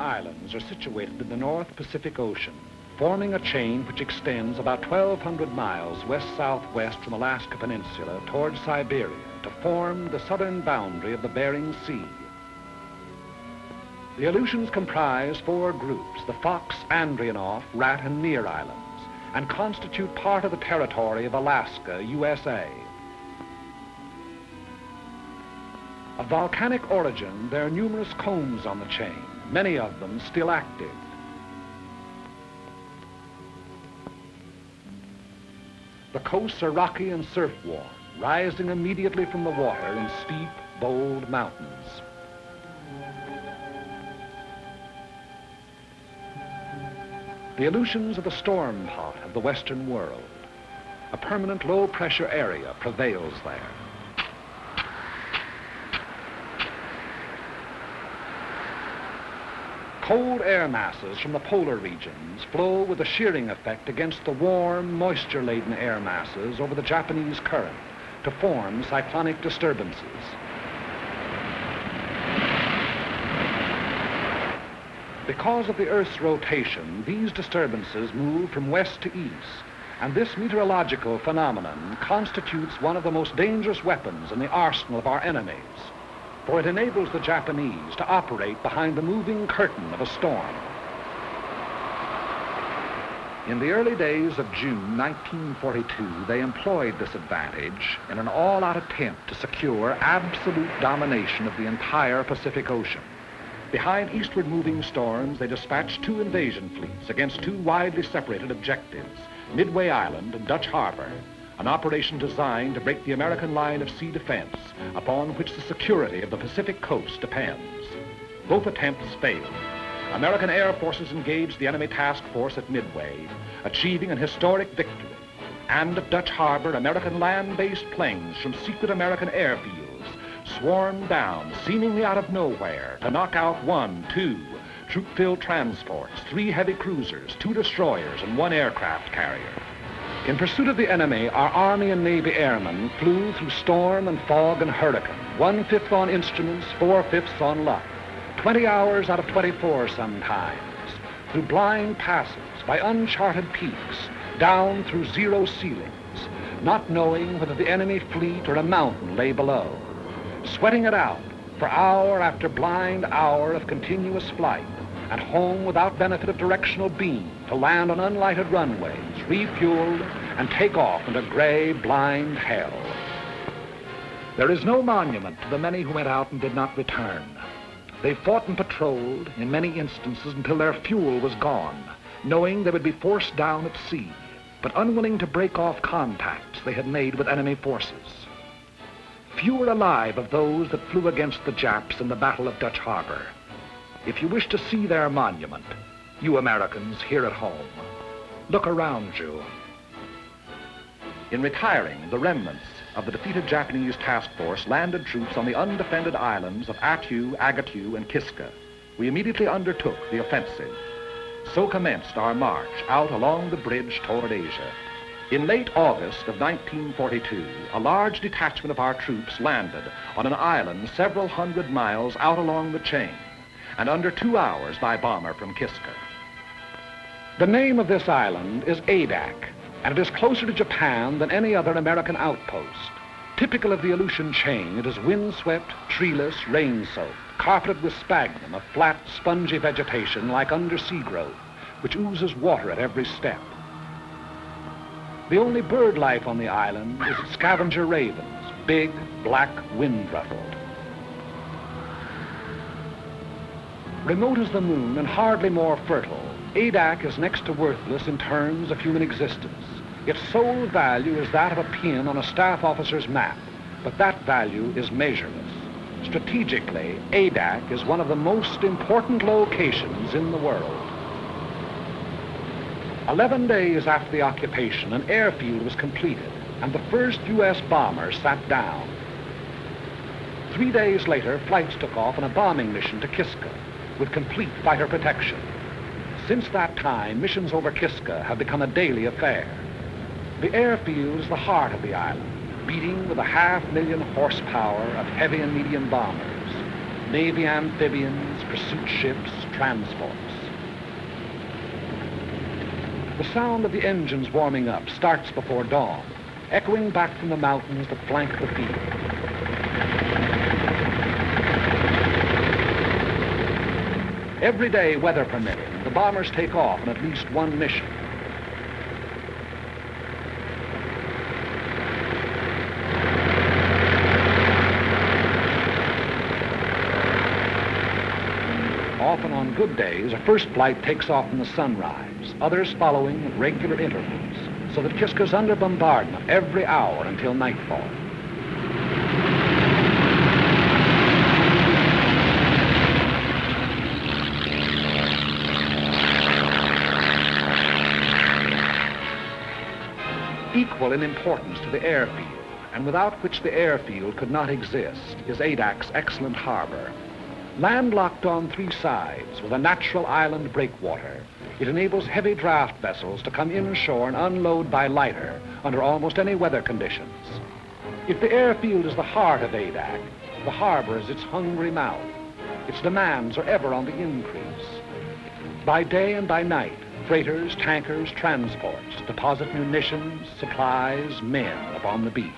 Islands are situated in the North Pacific Ocean, forming a chain which extends about 1,200 miles west-southwest from Alaska Peninsula towards Siberia to form the southern boundary of the Bering Sea. The Aleutians comprise 4 groups, the Fox, Andreanoff, Rat, and Near Islands, and constitute part of the territory of Alaska, USA. Of volcanic origin, there are numerous combs on the chain, many of them still active. The coasts are rocky and surf-worn, rising immediately from the water in steep, bold mountains. The Aleutians are the storm pot of the Western world. A permanent low-pressure area prevails there. Cold air masses from the polar regions flow with a shearing effect against the warm, moisture-laden air masses over the Japanese current to form cyclonic disturbances. Because of the Earth's rotation, these disturbances move from west to east, and this meteorological phenomenon constitutes one of the most dangerous weapons in the arsenal of our enemies, for it enables the Japanese to operate behind the moving curtain of a storm. In the early days of June 1942, they employed this advantage in an all-out attempt to secure absolute domination of the entire Pacific Ocean. Behind eastward moving storms, they dispatched 2 invasion fleets against 2 widely separated objectives, Midway Island and Dutch Harbor, an operation designed to break the American line of sea defense upon which the security of the Pacific coast depends. Both attempts failed. American air forces engaged the enemy task force at Midway, achieving an historic victory. And at Dutch Harbor, American land-based planes from secret American airfields swarmed down, seemingly out of nowhere, to knock out 1, 2 troop-filled transports, 3 heavy cruisers, 2 destroyers, and 1 aircraft carrier. In pursuit of the enemy, our Army and Navy airmen flew through storm and fog and hurricane, 1/5 on instruments, 4/5 on luck, 20 hours out of 24 sometimes, through blind passes, by uncharted peaks, down through zero ceilings, not knowing whether the enemy fleet or a mountain lay below, sweating it out for hour after blind hour of continuous flight, and home without benefit of directional beam to land on unlighted runways, refueled, and take off into gray, blind hell. There is no monument to the many who went out and did not return. They fought and patrolled, in many instances, until their fuel was gone, knowing they would be forced down at sea, but unwilling to break off contacts they had made with enemy forces. Few are alive of those that flew against the Japs in the Battle of Dutch Harbor. If you wish to see their monument, you Americans here at home, look around you. In retiring, the remnants of the defeated Japanese task force landed troops on the undefended islands of Attu, Agatu, and Kiska. We immediately undertook the offensive. So commenced our march out along the bridge toward Asia. In late August of 1942, a large detachment of our troops landed on an island several hundred miles out along the chain, and under 2 hours by bomber from Kiska. The name of this island is Adak, and it is closer to Japan than any other American outpost. Typical of the Aleutian chain, it is windswept, treeless, rain-soaked, carpeted with sphagnum, a flat, spongy vegetation like undersea growth, which oozes water at every step. The only bird life on the island is its scavenger ravens, big, black, wind-ruffled. Remote as the moon and hardly more fertile, Adak is next to worthless in terms of human existence. Its sole value is that of a pin on a staff officer's map, but that value is measureless. Strategically, Adak is one of the most important locations in the world. 11 days after the occupation, an airfield was completed, and the first U.S. bomber sat down. 3 days later, flights took off on a bombing mission to Kiska, with complete fighter protection. Since that time, missions over Kiska have become a daily affair. The airfield is the heart of the island, beating with a 500,000 horsepower of heavy and medium bombers, Navy amphibians, pursuit ships, transports. The sound of the engines warming up starts before dawn, echoing back from the mountains that flank the field. Every day, weather permitting, the bombers take off on at least one mission. Often on good days, a first flight takes off in the sunrise, others following at regular intervals, so that Kiska's under bombardment every hour until nightfall. Equal in importance to the airfield, and without which the airfield could not exist, is Adak's excellent harbor. Landlocked on three sides with a natural island breakwater, it enables heavy draft vessels to come inshore and unload by lighter under almost any weather conditions. If the airfield is the heart of Adak, the harbor is its hungry mouth. Its demands are ever on the increase. By day and by night, freighters, tankers, transports deposit munitions, supplies, men upon the beach.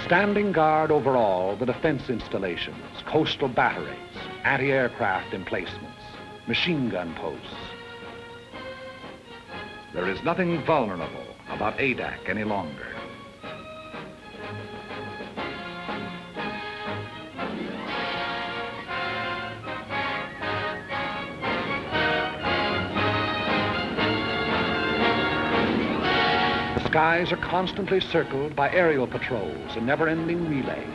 Standing guard over all the defense installations, coastal batteries, anti-aircraft emplacements, machine gun posts. There is nothing vulnerable about Adak any longer. The skies are constantly circled by aerial patrols and never-ending relays.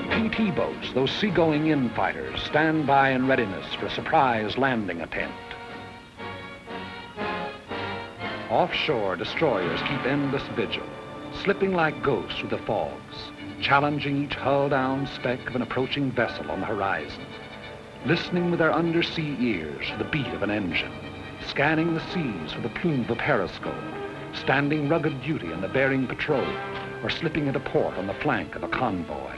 PT boats, those seagoing in-fighters, stand by in readiness for a surprise landing attempt. Offshore, destroyers keep endless vigil, slipping like ghosts through the fogs, challenging each hull-down speck of an approaching vessel on the horizon, listening with their undersea ears to the beat of an engine, scanning the seas with the plume of a periscope, standing rugged duty in the Bering Patrol, or slipping into port on the flank of a convoy.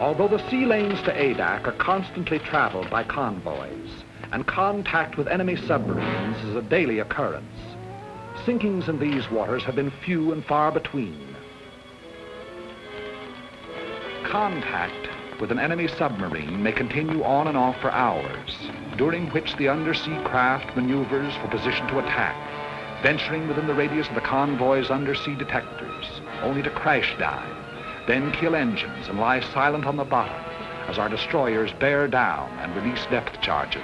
Although the sea lanes to Adak are constantly traveled by convoys, and contact with enemy submarines is a daily occurrence, sinkings in these waters have been few and far between. Contact with an enemy submarine may continue on and off for hours, during which the undersea craft maneuvers for position to attack, venturing within the radius of the convoy's undersea detectors, only to crash dive, then kill engines and lie silent on the bottom as our destroyers bear down and release depth charges.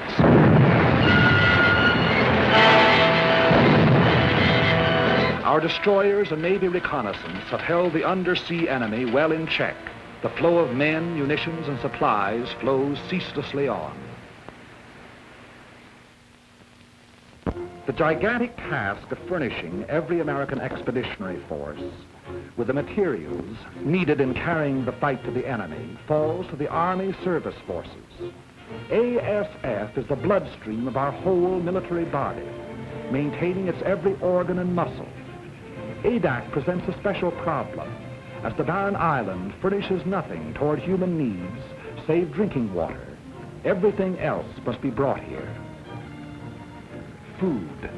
Our destroyers and Navy reconnaissance have held the undersea enemy well in check. The flow of men, munitions, and supplies flows ceaselessly on. The gigantic task of furnishing every American expeditionary force with the materials needed in carrying the fight to the enemy falls to the Army Service Forces. ASF is the bloodstream of our whole military body, maintaining its every organ and muscle. Adak presents a special problem, as the barren island furnishes nothing toward human needs save drinking water. Everything else must be brought here. Food,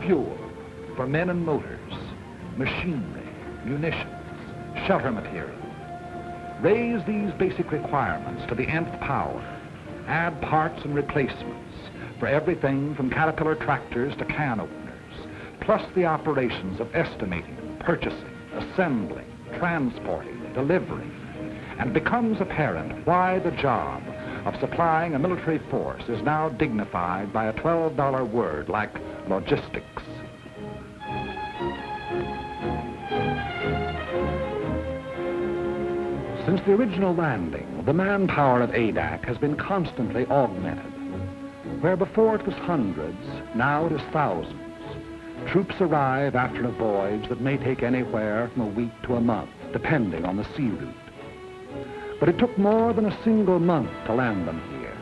fuel for men and motors, machinery, munitions, shelter material. Raise these basic requirements to the nth power. Add parts and replacements for everything from Caterpillar tractors to can openers, plus the operations of estimating, purchasing, assembling, transporting, delivering, and it becomes apparent why the job of supplying a military force is now dignified by a $12 word like logistics. Since the original landing, the manpower of Adak has been constantly augmented. Where before it was hundreds, now it is thousands. Troops arrive after a voyage that may take anywhere from a week to a month, depending on the sea route. But it took more than a single month to land them here.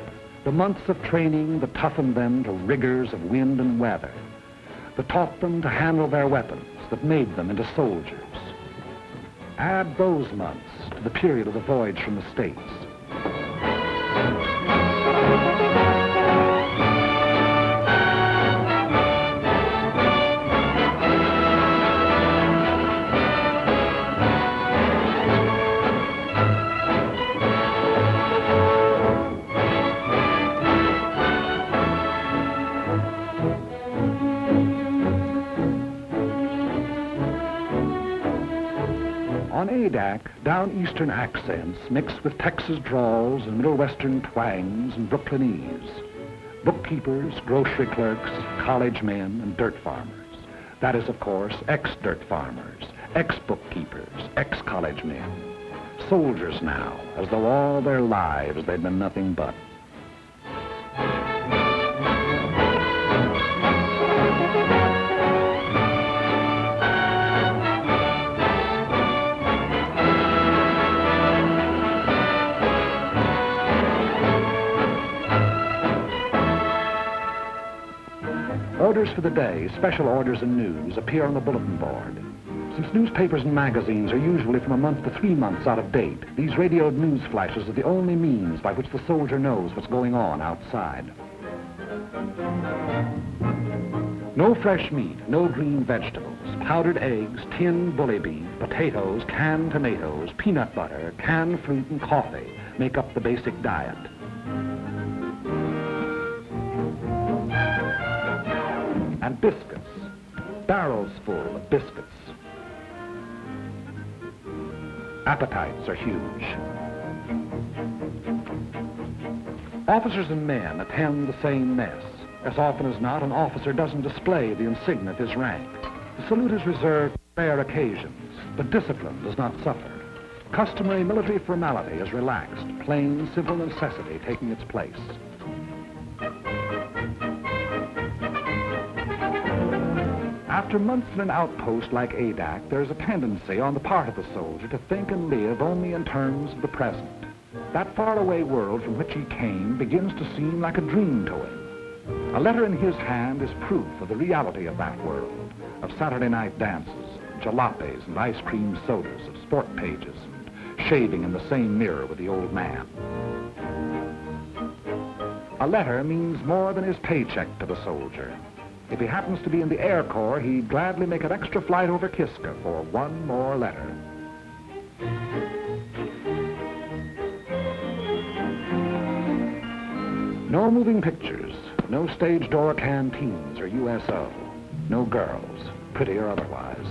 The months of training that toughened them to rigors of wind and weather. that taught them to handle their weapons, that made them into soldiers. Add those months to the period of the voyage from the States. On Adak, down Eastern accents mixed with Texas drawls and Middle Western twangs and Brooklynese. Bookkeepers, grocery clerks, college men, and dirt farmers. That is, of course, ex-dirt farmers, ex-bookkeepers, ex-college men. Soldiers now, as though all their lives they'd been nothing but. Orders for the day, special orders and news, appear on the bulletin board. Since newspapers and magazines are usually from a month to 3 months out of date, these radioed news flashes are the only means by which the soldier knows what's going on outside. No fresh meat, no green vegetables, powdered eggs, tinned bully beef, potatoes, canned tomatoes, peanut butter, canned fruit, and coffee make up the basic diet. And biscuits, barrels full of biscuits. Appetites are huge. Officers and men attend the same mess. As often as not, an officer doesn't display the insignia of his rank. The salute is reserved for rare occasions, but discipline does not suffer. Customary military formality is relaxed, plain, simple necessity taking its place. After months in an outpost like Adak, there is a tendency on the part of the soldier to think and live only in terms of the present. That faraway world from which he came begins to seem like a dream to him. A letter in his hand is proof of the reality of that world, of Saturday night dances, jalopies and ice cream sodas, of sport pages, and shaving in the same mirror with the old man. A letter means more than his paycheck to the soldier. If he happens to be in the Air Corps, he'd gladly make an extra flight over Kiska for one more letter. No moving pictures, no stage door canteens or USO, no girls, pretty or otherwise.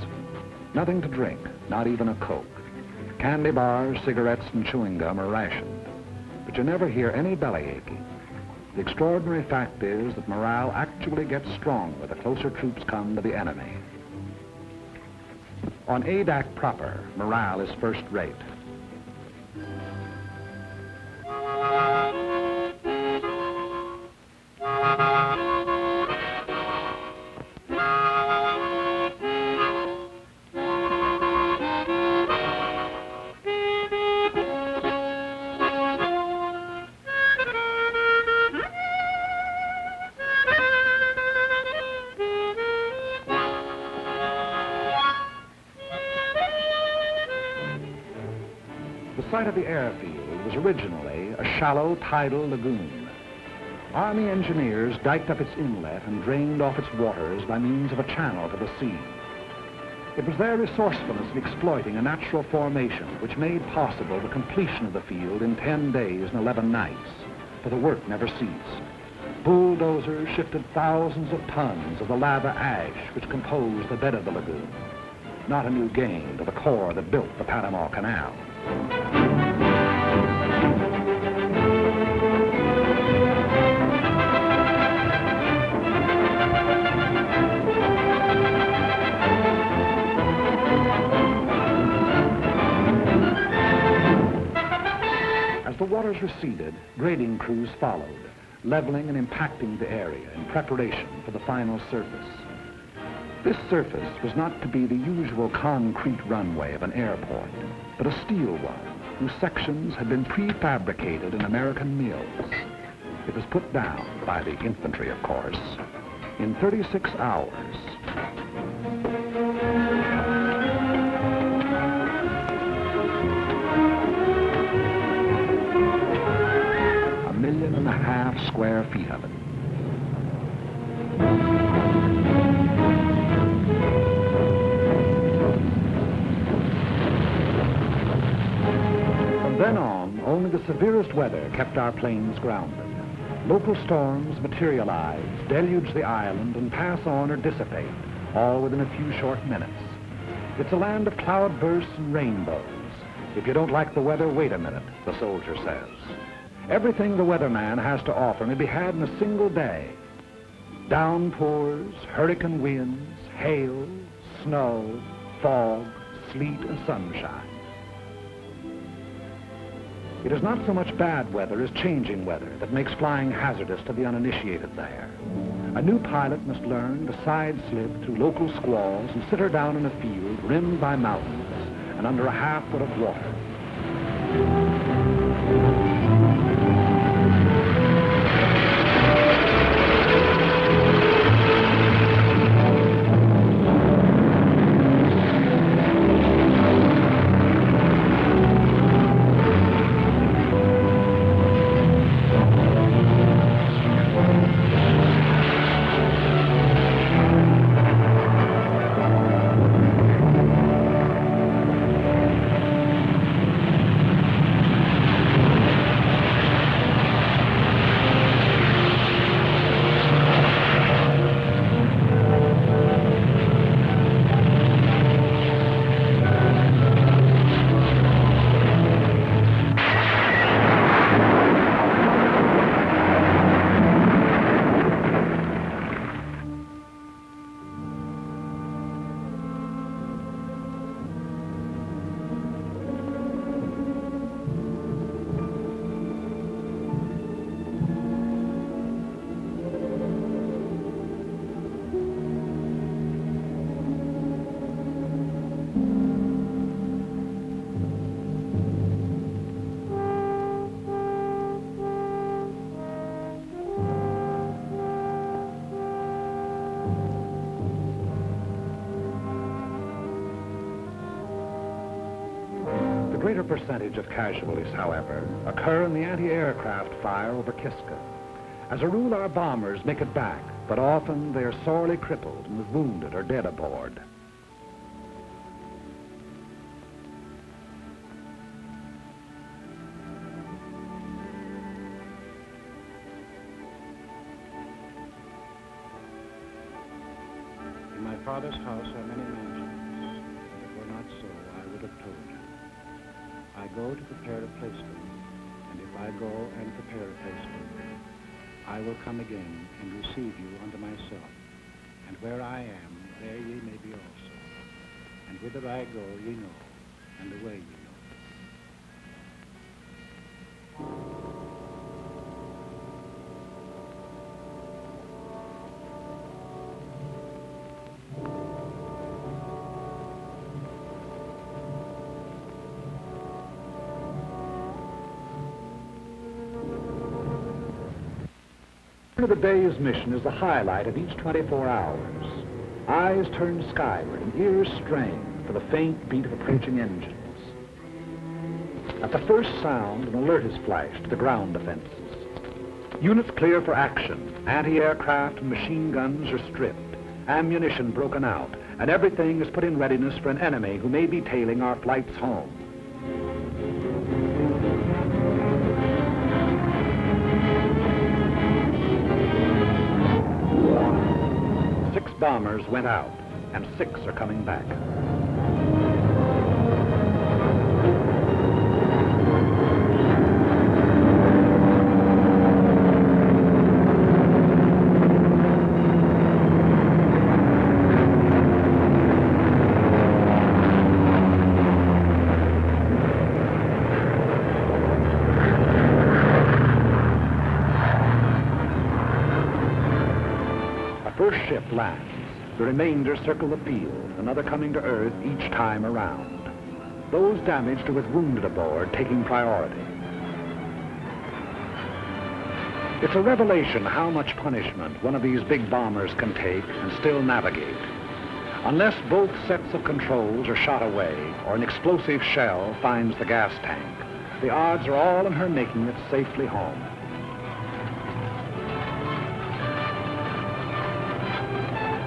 Nothing to drink, not even a Coke. Candy bars, cigarettes, and chewing gum are rationed, but you never hear any belly aching. The extraordinary fact is that morale actually gets stronger the closer troops come to the enemy. On Adak proper, morale is first rate. The site of the airfield was originally a shallow tidal lagoon. Army engineers diked up its inlet and drained off its waters by means of a channel to the sea. It was their resourcefulness in exploiting a natural formation which made possible the completion of the field in 10 days and 11 nights, for the work never ceased. Bulldozers shifted thousands of tons of the lava ash which composed the bed of the lagoon. Not a new gain to the Corps that built the Panama Canal. As the waters receded, grading crews followed, leveling and impacting the area in preparation for the final surface. This surface was not to be the usual concrete runway of an airport, but a steel one, whose sections had been prefabricated in American mills. It was put down by the infantry, of course. In 36 hours, then on, only the severest weather kept our planes grounded. Local storms materialize, deluge the island, and pass on or dissipate, all within a few short minutes. It's a land of cloudbursts and rainbows. If you don't like the weather, wait a minute, the soldier says. Everything the weatherman has to offer may be had in a single day. Downpours, hurricane winds, hail, snow, fog, sleet, and sunshine. It is not so much bad weather as changing weather that makes flying hazardous to the uninitiated there. A new pilot must learn to side-slip through local squalls and sit her down in a field rimmed by mountains and under a half-foot of water. The greater percentage of casualties, however, occur in the anti-aircraft fire over Kiska. As a rule, our bombers make it back, but often they are sorely crippled and with wounded or dead aboard. In my father's house are many mansions. If it were not so, I would have told you. I go to prepare a place for you, and if I go and prepare a place for you, I will come again and receive you unto myself. And where I am, there ye may be also. And whither I go, ye know, and the way ye know. The day's mission is the highlight of each 24 hours. Eyes turn skyward and ears strain for the faint beat of approaching engines. At the first sound, an alert is flashed to the ground defenses. Units clear for action. Anti-aircraft and machine guns are stripped, ammunition broken out, and everything is put in readiness for an enemy who may be tailing our flights home. Bombers went out, and 6 are coming back. A first ship lands. The remainder circle the field, another coming to Earth each time around. Those damaged or with wounded aboard taking priority. It's a revelation how much punishment one of these big bombers can take and still navigate. Unless both sets of controls are shot away or an explosive shell finds the gas tank, the odds are all in her making it safely home.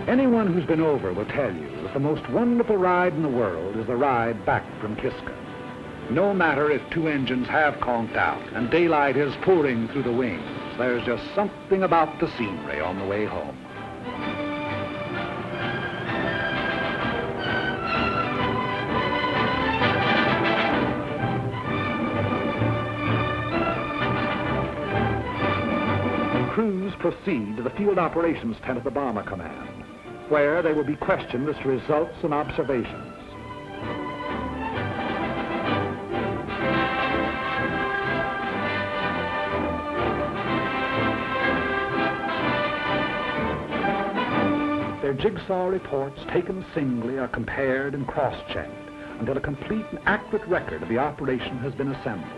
Anyone who's been over will tell you that the most wonderful ride in the world is the ride back from Kiska. No matter if two engines have conked out and daylight is pouring through the wings, there's just something about the scenery on the way home. Crews proceed to the field operations tent of the Bomber Command, where they will be questioned as to results and observations. Their jigsaw reports, taken singly, are compared and cross-checked until a complete and accurate record of the operation has been assembled.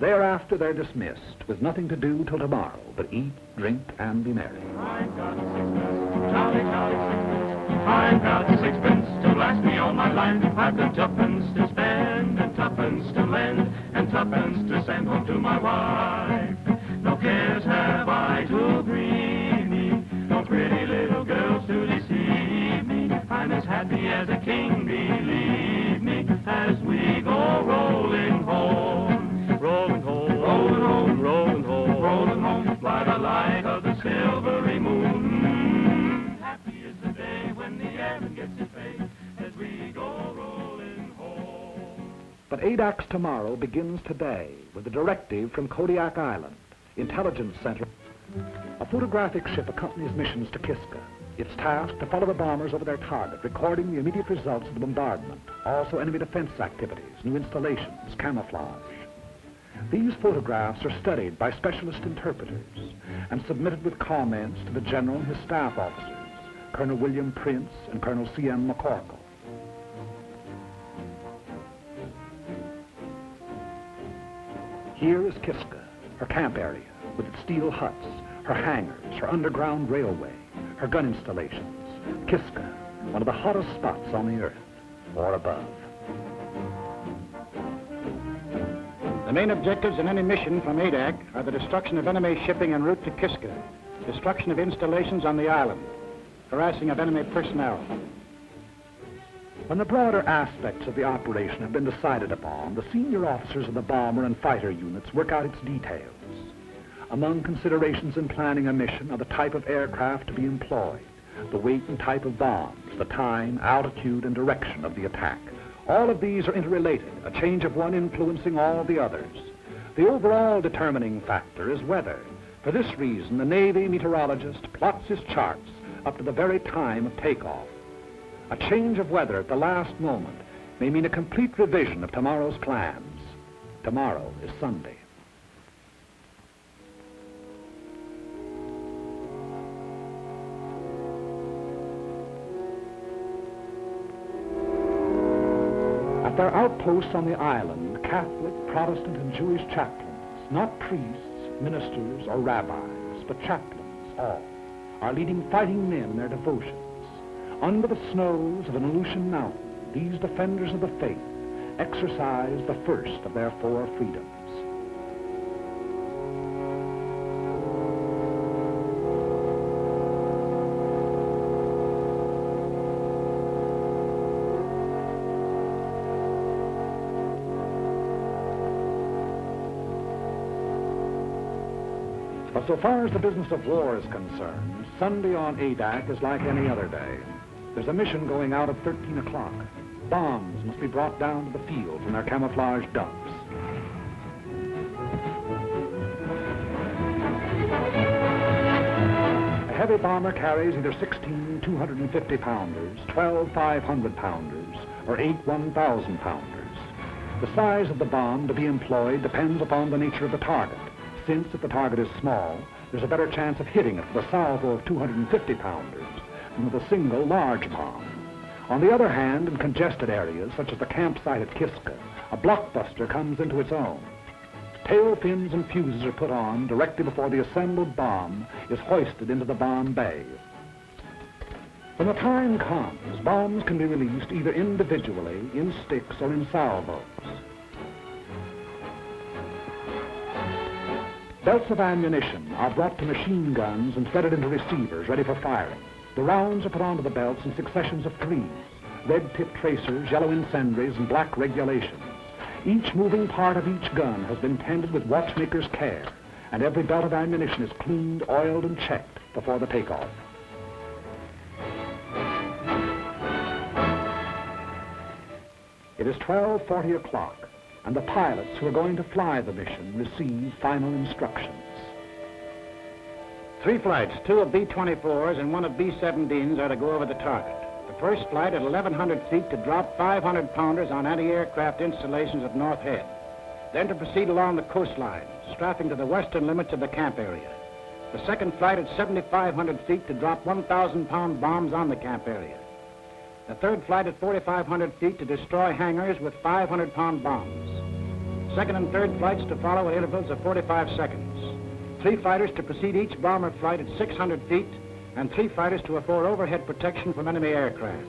Thereafter, they're dismissed, with nothing to do till tomorrow but eat, drink, and be merry. I've got sixpence, Charlie, sixpence. I've got sixpence to last me all my life. I've got tuppence to spend, and tuppence to lend, and tuppence to send home to my wife. No cares have I to grieve me, no pretty little girls to deceive me. I'm as happy as a king, believe me, as we go rolling home. Rolling home, rolling home, rolling home, rolling home, by the light of the silvery moon. Happy is the day when the airman gets his pay, as we go rolling home. But ADAC's tomorrow begins today with a directive from Kodiak Island, Intelligence Center. A photographic ship accompanies missions to Kiska. It's tasked to follow the bombers over their target, recording the immediate results of the bombardment, also enemy defense activities, new installations, camouflage. These photographs are studied by specialist interpreters and submitted with comments to the General and his staff officers, Colonel William Prince and Colonel C.M. McCorkle. Here is Kiska, her camp area, with its steel huts, her hangars, her underground railway, her gun installations. Kiska, one of the hottest spots on the earth, or above. The main objectives in any mission from ADAC are the destruction of enemy shipping en route to Kiska, destruction of installations on the island, harassing of enemy personnel. When the broader aspects of the operation have been decided upon, the senior officers of the bomber and fighter units work out its details. Among considerations in planning a mission are the type of aircraft to be employed, the weight and type of bombs, the time, altitude, and direction of the attack. All of these are interrelated, a change of one influencing all the others. The overall determining factor is weather. For this reason, the Navy meteorologist plots his charts up to the very time of takeoff. A change of weather at the last moment may mean a complete revision of tomorrow's plans. Tomorrow is Sunday. At their outposts on the island, Catholic, Protestant, and Jewish chaplains, not priests, ministers, or rabbis, but chaplains, all, are leading fighting men in their devotions. Under the snows of an Aleutian mountain, these defenders of the faith exercise the first of their four freedoms. But so far as the business of war is concerned, Sunday on ADAC is like any other day. There's a mission going out at 13 o'clock. Bombs must be brought down to the field from their camouflage dumps. A heavy bomber carries either 16 250-pounders, 12 500-pounders, or 8 1,000-pounders. The size of the bomb to be employed depends upon the nature of the target, since if the target is small, there's a better chance of hitting it with a salvo of 250-pounders than with a single large bomb. On the other hand, in congested areas, such as the campsite at Kiska, a blockbuster comes into its own. Tail fins and fuses are put on directly before the assembled bomb is hoisted into the bomb bay. When the time comes, bombs can be released either individually, in sticks, or in salvos. Belts of ammunition are brought to machine guns and threaded into receivers ready for firing. The rounds are put onto the belts in successions of threes, red-tipped tracers, yellow incendiaries, and black regulations. Each moving part of each gun has been tended with watchmaker's care, and every belt of ammunition is cleaned, oiled, and checked before the takeoff. It is 12:40 o'clock, and the pilots who are going to fly the mission receive final instructions. 3 flights, 2 of B-24s and 1 of B-17s are to go over the target. The first flight at 1,100 feet to drop 500-pounders on anti-aircraft installations at North Head. Then to proceed along the coastline, strafing to the western limits of the camp area. The second flight at 7,500 feet to drop 1,000-pound bombs on the camp area. The third flight at 4,500 feet to destroy hangars with 500-pound bombs. Second and third flights to follow at intervals of 45 seconds. 3 fighters to precede each bomber flight at 600 feet, and 3 fighters to afford overhead protection from enemy aircraft.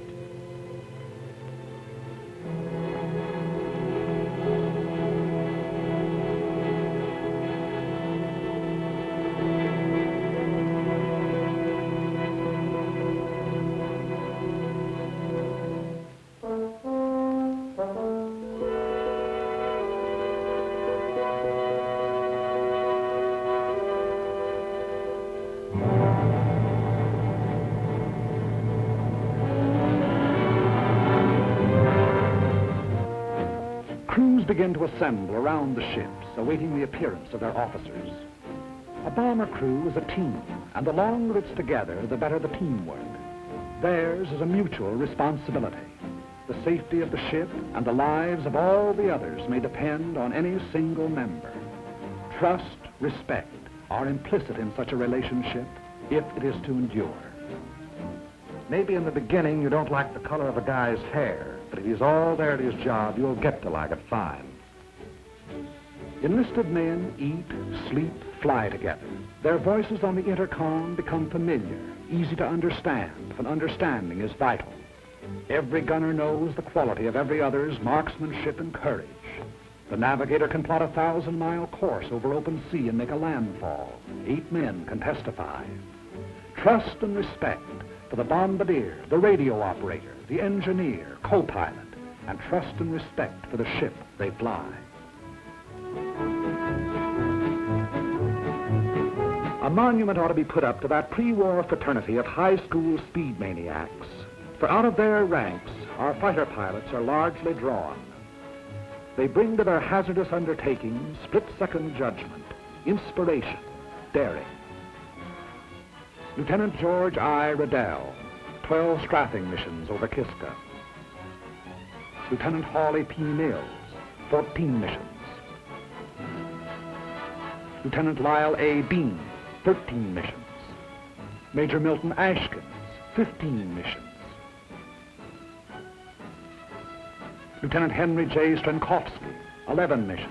Crews begin to assemble around the ships, awaiting the appearance of their officers. A bomber crew is a team, and the longer it's together, the better the teamwork. Theirs is a mutual responsibility. The safety of the ship and the lives of all the others may depend on any single member. Trust, respect are implicit in such a relationship if it is to endure. Maybe in the beginning you don't like the color of a guy's hair, but if he's all there at his job, you'll get to like it fine. Enlisted men eat, sleep, fly together. Their voices on the intercom become familiar, easy to understand, and understanding is vital. Every gunner knows the quality of every other's marksmanship and courage. The navigator can plot a 1,000-mile course over open sea and make a landfall. 8 men can testify. Trust and respect for the bombardier, the radio operator, the engineer, co-pilot, and trust and respect for the ship they fly. A monument ought to be put up to that pre-war fraternity of high school speed maniacs, for out of their ranks, our fighter pilots are largely drawn. They bring to their hazardous undertakings split-second judgment, inspiration, daring. Lieutenant George I. Riddell, 12 strafing missions over Kiska. Lieutenant Hawley P. Mills, 14 missions. Lieutenant Lyle A. Bean, 13 missions. Major Milton Ashkins, 15 missions. Lieutenant Henry J. Strankowski, 11 missions.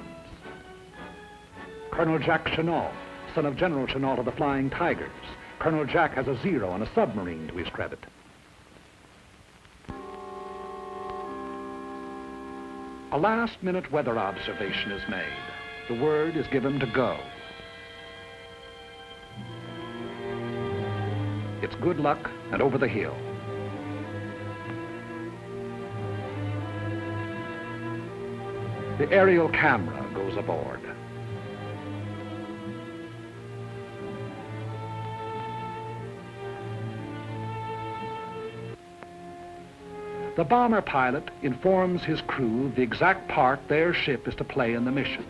Colonel Jack Chenault, son of General Chenault of the Flying Tigers. Colonel Jack has a 0 on a submarine to his credit. A last-minute weather observation is made. The word is given to go. It's good luck and over the hill. The aerial camera goes aboard. The bomber pilot informs his crew the exact part their ship is to play in the mission.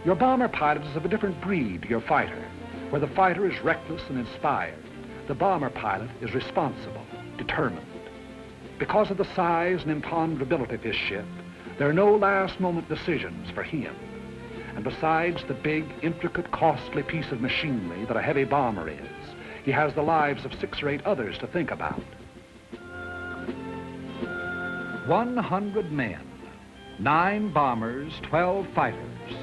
Your bomber pilot is of a different breed to your fighter. Where the fighter is reckless and inspired, the bomber pilot is responsible, determined. Because of the size and imponderability of his ship, there are no last-moment decisions for him. And besides the big, intricate, costly piece of machinery that a heavy bomber is, he has the lives of 6 or 8 others to think about. 100 men, 9 bombers, 12 fighters,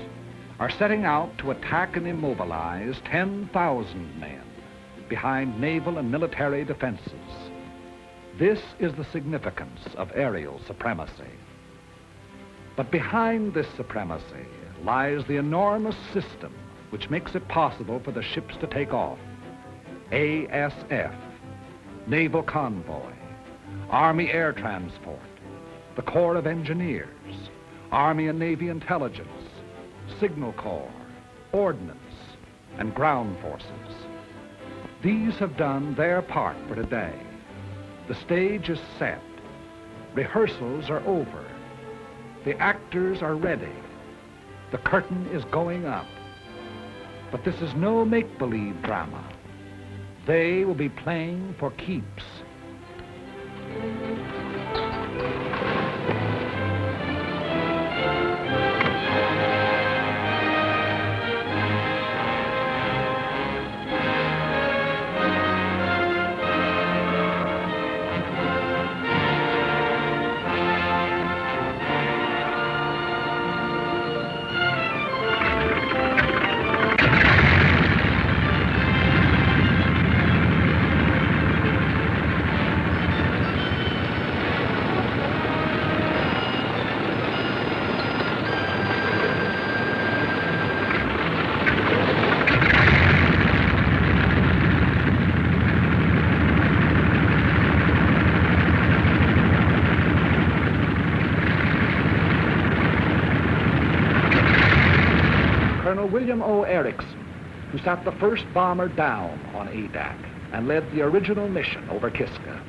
are setting out to attack and immobilize 10,000 men behind naval and military defenses. This is the significance of aerial supremacy. But behind this supremacy lies the enormous system which makes it possible for the ships to take off. ASF, Naval Convoy, Army Air Transport, the Corps of Engineers, Army and Navy intelligence, Signal Corps, Ordnance, and ground forces. These have done their part for today. The stage is set. Rehearsals are over. The actors are ready. The curtain is going up. But this is no make-believe drama. They will be playing for keeps. Colonel William O. Erickson, who sat the first bomber down on Adak and led the original mission over Kiska.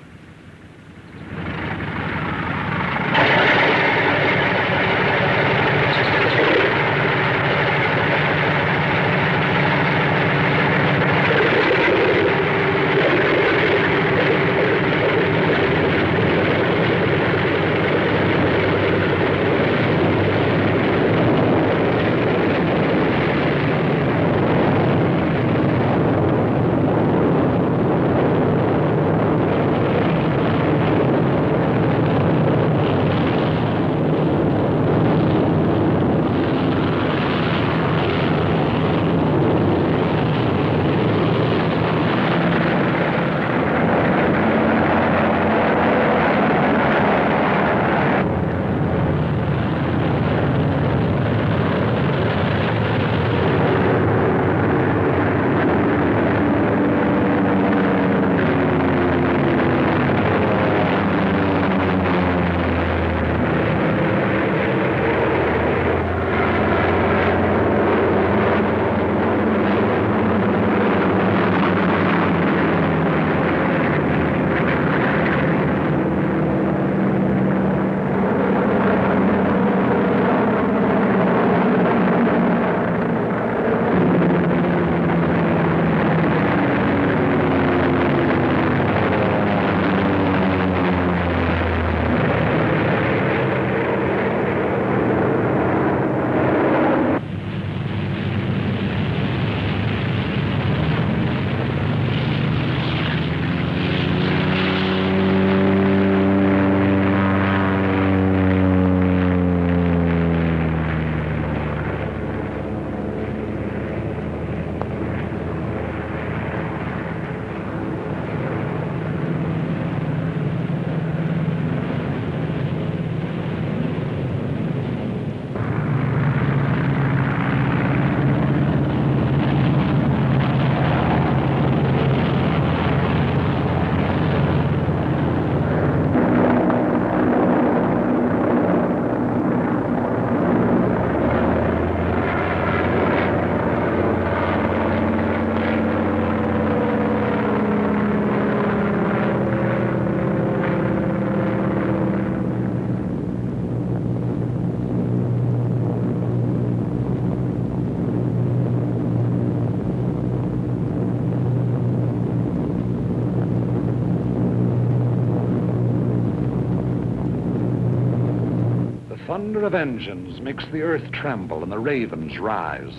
Thunder of engines makes the earth tremble and the ravens rise.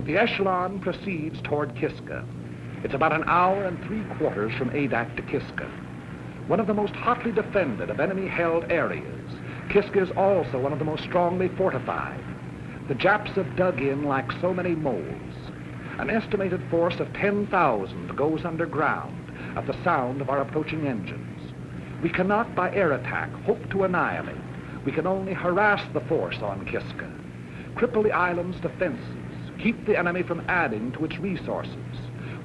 The echelon proceeds toward Kiska. It's about an hour and 3/4 from Adak to Kiska, one of the most hotly defended of enemy-held areas. Kiska is also one of the most strongly fortified. The Japs have dug in like so many moles. An estimated force of 10,000 goes underground at the sound of our approaching engines. We cannot, by air attack, hope to annihilate. We can only harass the force on Kiska. cripple the island's defenses, keep the enemy from adding to its resources,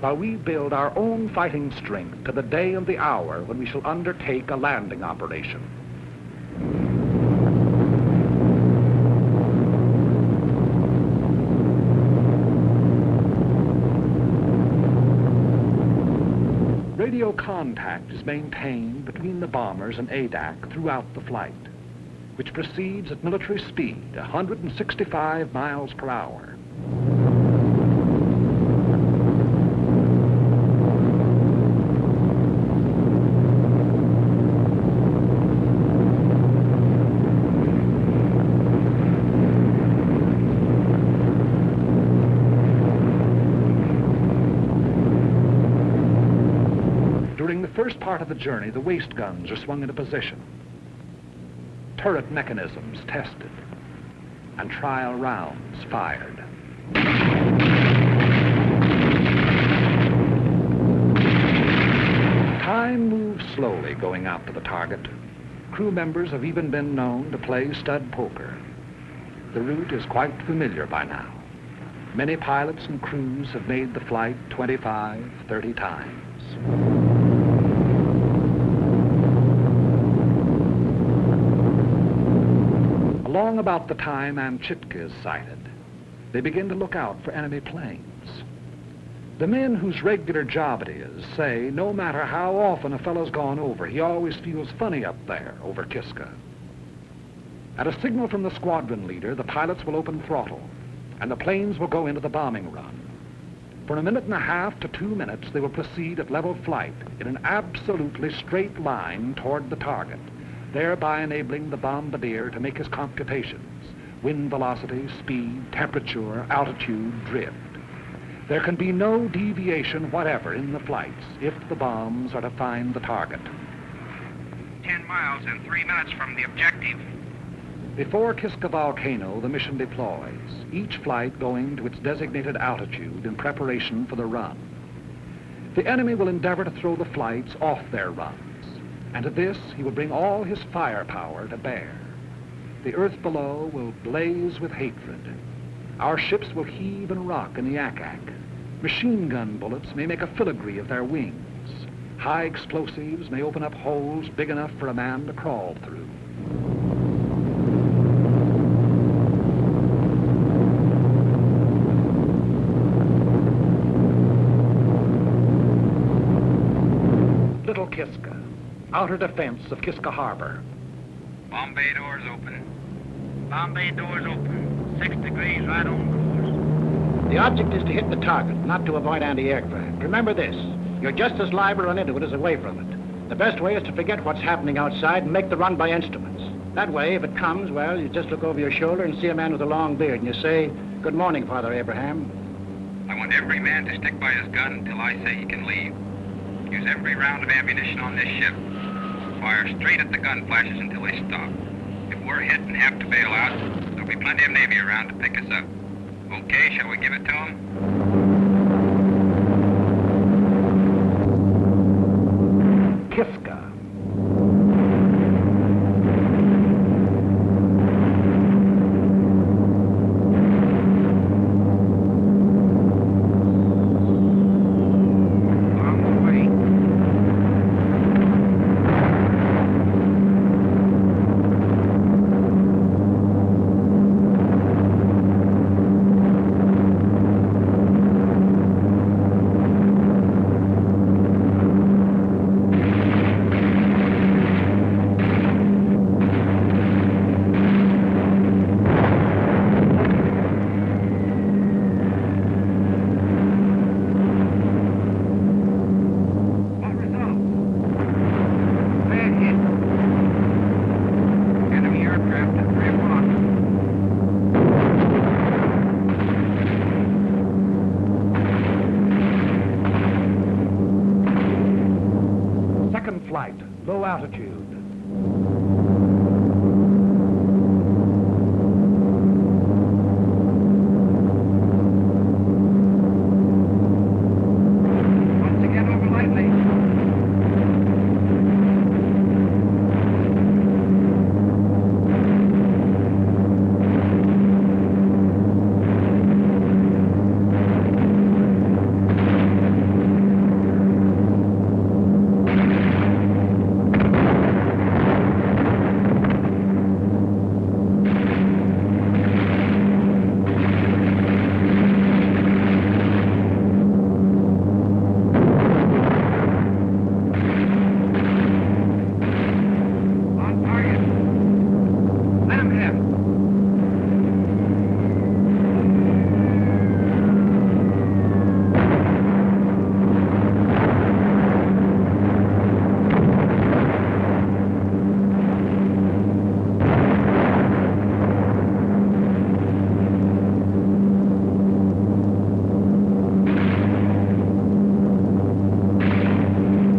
while we build our own fighting strength to the day and the hour when we shall undertake a landing operation. Radio contact is maintained between the bombers and ADAC throughout the flight, which proceeds at military speed, 165 miles per hour. During the first part of the journey, the waist guns are swung into position, turret mechanisms tested, and trial rounds fired. Time moves slowly going out to the target. Crew members have even been known to play stud poker. The route is quite familiar by now. Many pilots and crews have made the flight 25, 30 times. Along about the time Amchitka is sighted, they begin to look out for enemy planes. The men whose regular job it is say no matter how often a fellow's gone over, he always feels funny up there over Kiska. At a signal from the squadron leader, the pilots will open throttle, and the planes will go into the bombing run. For a minute and a half to 2 minutes, they will proceed at level flight in an absolutely straight line toward the target, thereby enabling the bombardier to make his computations: wind velocity, speed, temperature, altitude, drift. There can be no deviation whatever in the flights if the bombs are to find the target. 10 miles and 3 minutes from the objective. Before Kiska Volcano, the mission deploys, each flight going to its designated altitude in preparation for the run. The enemy will endeavor to throw the flights off their runs, and to this he will bring all his firepower to bear. The earth below will blaze with hatred. Our ships will heave and rock in the ack-ack. Machine gun bullets may make a filigree of their wings. High explosives may open up holes big enough for a man to crawl through. Little Kiska, outer defense of Kiska Harbor. Bombay doors open. Bombay doors open. 6 degrees right on course. The object is to hit the target, not to avoid anti-aircraft. Remember this, you're just as liable to run into it as away from it. The best way is to forget what's happening outside and make the run by instruments. That way, if it comes, well, you just look over your shoulder and see a man with a long beard, and you say, "Good morning, Father Abraham." I want every man to stick by his gun until I say he can leave. Use every round of ammunition on this ship. Fire straight at the gun flashes until they stop. If we're hit and have to bail out, there'll be plenty of Navy around to pick us up. Okay, shall we give it to them? Kiska. him hit.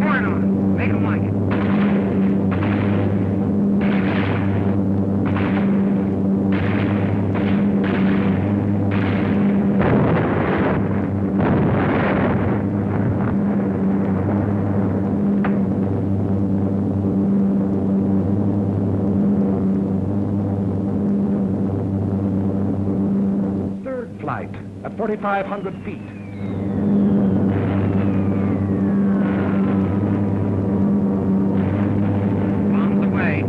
Pour it on him. Make him like it. Third flight at 4,500 feet. Bombs away.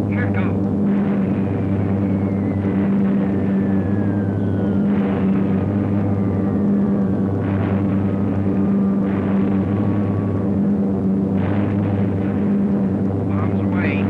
Here it goes. Bombs away.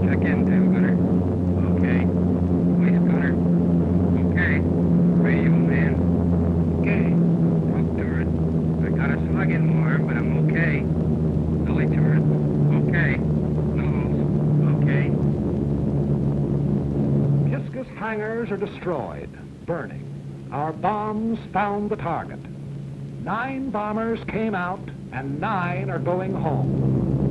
Check in, tail gunner. Okay. Waist gunner. Okay. Radio man. Okay. Top turret. I got a slug in more, but I'm okay. Belly turret. Okay. Nose. Okay. Kiska's hangars are destroyed, burning. Our bombs found the target. 9 bombers came out, and 9 are going home.